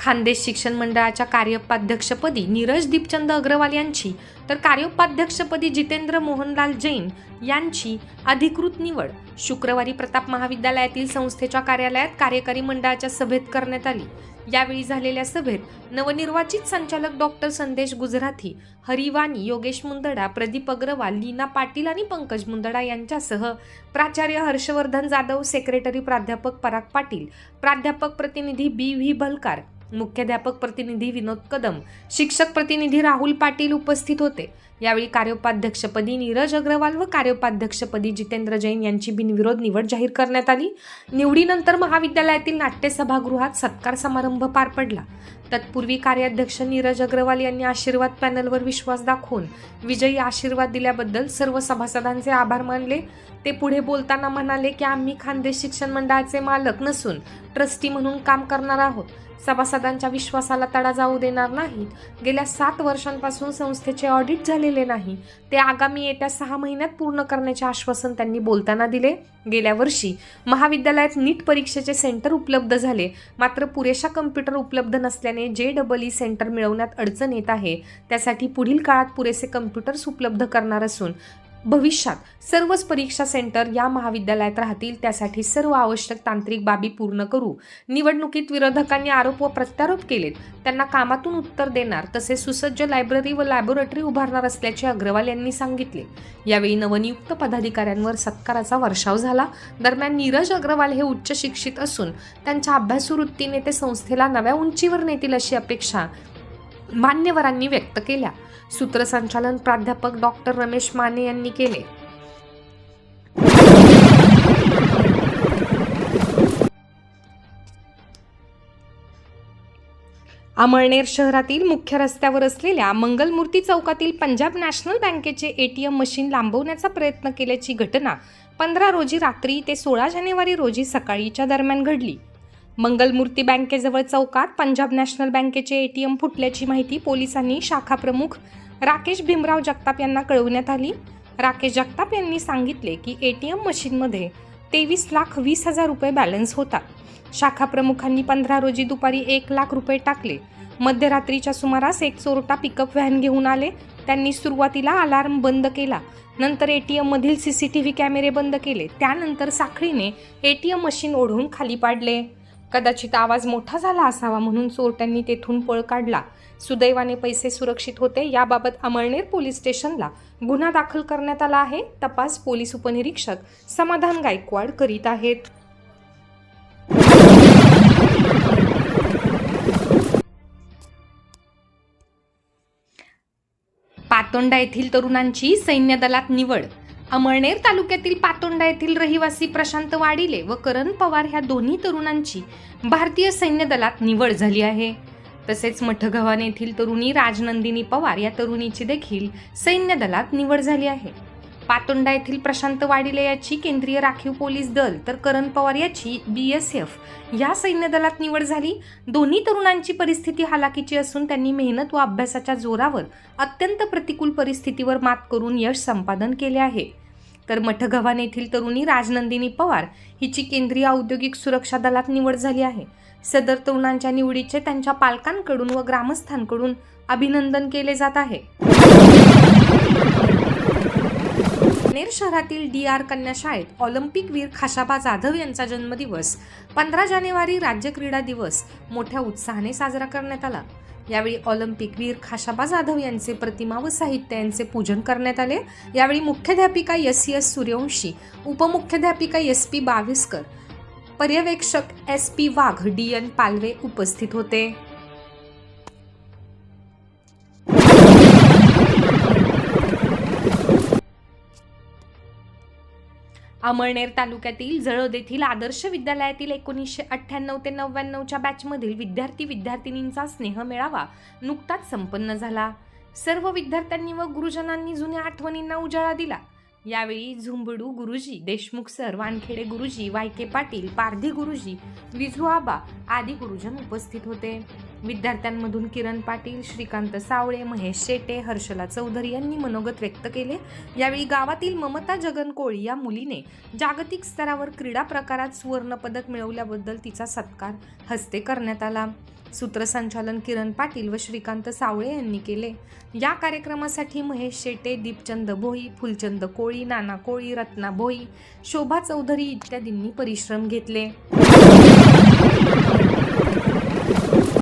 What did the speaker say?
खानदेश शिक्षण मंडळाच्या कार्योपाध्यक्षपदी नीरज दीपचंद अग्रवाल यांची तर कार्योपाध्यक्षपदी जितेंद्र मोहनलाल जैन यांची अधिकृत निवड शुक्रवारी प्रताप महाविद्यालयातील संस्थेच्या कार्यालयात कार्यकारी मंडळाच्या सभेत करण्यात आली। यावेळी झालेल्या सभेत नवनिर्वाचित संचालक डॉक्टर संदेश गुजराथी, हरिवाणी, योगेश मुंदडा, प्रदीप अग्रवाल, लीना पाटील आणि पंकज मुंदडा यांच्यासह प्राचार्य हर्षवर्धन जाधव, सेक्रेटरी प्राध्यापक पराग पाटील, प्राध्यापक प्रतिनिधी बी.व्ही. भलकार, मुख्याध्यापक प्रतिनिधी विनोद कदम, शिक्षक प्रतिनिधी राहुल पाटील उपस्थित होते। यावेळी कार्योपाध्यक्षपदी नीरज अग्रवाल व कार्योपाध्यक्षपदी जितेंद्र जैन यांची बिनविरोध निवड जाहीर करण्यात आली। निवडीनंतर महाविद्यालयातील नाट्य सभागृहात सत्कार समारंभ पार पडला। तत्पूर्वी कार्याध्यक्ष नीरज अग्रवाल यांनी आशीर्वाद पॅनलवर विश्वास दाखवून विजयी आशीर्वाद दिल्याबद्दल सर्व सभासदांचे आभार मानले। ते पुढे बोलताना म्हणाले की आम्ही खानदेश शिक्षण मंडळाचे मालक नसून ट्रस्टी म्हणून काम करणार आहोत। सभासदांच्या विश्वासाला तडा जाऊ देणार नाहीत। गेल्या 7 वर्षांपासून संस्थेचे ऑडिट झालेले नाही, ते आगामी येत्या 6 महिन्यात पूर्ण करण्याचे आश्वासन त्यांनी बोलताना दिले। गेल्या वर्षी महाविद्यालयात नीट परीक्षेचे सेंटर उपलब्ध झाले, मात्र पुरेशा कम्प्युटर उपलब्ध नसल्याने JEE सेंटर मिळवण्यात अडचण येत आहे। त्यासाठी पुढील काळात पुरेसे कम्प्युटर्स उपलब्ध करणार असून भविष्यात सर्वच परीक्षा सेंटर या महाविद्यालयात राहतील। त्यासाठी सर्व आवश्यक तांत्रिक बाबी पूर्ण करू। निवडणुकीत विरोधकांनी आरोप व प्रत्यारोप केलेत, त्यांना कामातून उत्तर देणार, तसेच सुसज्ज लायब्ररी व लॅबोरेटरी उभारणार असल्याचे अग्रवाल यांनी सांगितले। यावेळी नवनियुक्त पदाधिकाऱ्यांवर सत्काराचा वर्षाव झाला। दरम्यान नीरज अग्रवाल हे उच्च शिक्षित असून त्यांच्या अभ्यासू वृत्तीने ते संस्थेला नव्या उंचीवर नेतील अशी अपेक्षा मान्यवरांनी व्यक्त केल्या। सूत्रसंचालन प्राध्यापक डॉक्टर रमेश माने यांनी केले। अमळनेर शहरातील मुख्य रस्त्यावर असलेल्या मंगलमूर्ती चौकातील पंजाब नॅशनल बँकेचे ATM मशीन लांबवण्याचा प्रयत्न केल्याची घटना 15 रोजी रात्री ते 16 जानेवारी रोजी सकाळीच्या दरम्यान घडली। मंगलमूर्ती बँकेजवळ चौकात पंजाब नॅशनल बँकेचे ATM फुटल्याची माहिती पोलिसांनी शाखा प्रमुख राकेश भीमराव जगताप यांना कळवण्यात आली। राकेश जगताप यांनी सांगितले की ATM मशीनमध्ये 23,20,000 रुपये बॅलन्स होता। शाखा प्रमुखांनी 15 रोजी दुपारी 1 लाख रुपये टाकले। मध्यरात्रीच्या सुमारास एक चोरटा पिकअप व्हॅन घेऊन आले। त्यांनी सुरुवातीला अलार्म बंद केला, नंतर ATM मधील CCTV कॅमेरे बंद केले। त्यानंतर साखळीने ATM मशीन ओढून खाली पाडले। कदाचित आवाज मोठा झाला असावा म्हणून चोरट्यांनी तेथून पळ काढला। सुदैवाने पैसे सुरक्षित होते। याबाबत अमळनेर पोलीस स्टेशनला गुन्हा दाखल करण्यात आला आहे। तपास पोलीस उपनिरीक्षक समाधान गायकवाड करीत आहेत। पातोंडा येथील तरुणांची सैन्य दलात निवड। अमळनेर तालुक्यातील पातोंडा येथील रहिवासी प्रशांत वाडिले व करण पवार ह्या दोन्ही तरुणांची भारतीय सैन्य दलात निवड झाली आहे। तसेच मठगव्हाण येथील तरुणी राजनंदिनी पवार या तरुणीची देखील सैन्य दलात निवड झाली आहे। पातोंडा येथील प्रशांत वाडिले याची केंद्रीय राखीव पोलीस दल तर करण पवार याची BSF या सैन्य दलात निवड झाली। दोन्ही तरुणांची परिस्थिती हालाकीची असून त्यांनी मेहनत व अभ्यासाच्या जोरावर अत्यंत प्रतिकूल परिस्थितीवर मात करून यश संपादन केले आहे। तर मठगव्हाण येथील तरुणी राजनंदिनी पवार हिची केंद्रीय औद्योगिक सुरक्षा दलात निवड झाली आहे। सदर तरुणांच्या निवडीचे त्यांच्या पालकांकडून व ग्रामस्थांकडून अभिनंदन केले जात आहे। अमळनेर शहरातील DR कन्या शाळेत ऑलिम्पिक वीर खाशाबा जाधव यांचा जन्मदिवस 15 जानेवारी राज्य क्रीडा दिवस मोठ्या उत्साहाने साजरा करण्यात आला। यावेळी ऑलिम्पिक वीर खाशाबा जाधव यांचे प्रतिमा व साहित्य यांचे पूजन करण्यात आले। यावेळी मुख्याध्यापिका SCS सूर्यवंशी, उपमुख्याध्यापिका SP बाविस्कर, पर्यवेक्षक SP वाघ, DN पालवे उपस्थित होते। अमळनेर तालुक्यातील जळद येथील आदर्श विद्यालयातील 1998 ते 99च्या बॅचमधील विद्यार्थिनींचा स्नेह मेळावा नुकताच संपन्न झाला। सर्व विद्यार्थ्यांनी व गुरुजनांनी जुन्या आठवणींना उजाळा दिला। यावेळी झुंबडू गुरुजी, देशमुख सर, वानखेडे गुरुजी, वायके पाटील, पारधी गुरुजी, विझू आबा आदी गुरुजन उपस्थित होते। विद्यार्थ्यांमधून किरण पाटील, श्रीकांत सावळे, महेश शेटे, हर्षला चौधरी यांनी मनोगत व्यक्त केले। यावेळी गावातील ममता जगन कोळी या मुलीने जागतिक स्तरावर क्रीडा प्रकारात सुवर्ण पदक मिळवल्याबद्दल तिचा सत्कार हस्ते करण्यात आला। सूत्रसंचालन किरण पाटील व श्रीकांत सावळे यांनी केले। या कार्यक्रमासाठी महेश शेटे, दीपचंद भोई, फुलचंद कोळी, नाना कोळी, रत्ना भोई, शोभा चौधरी इत्यादींनी परिश्रम घेतले।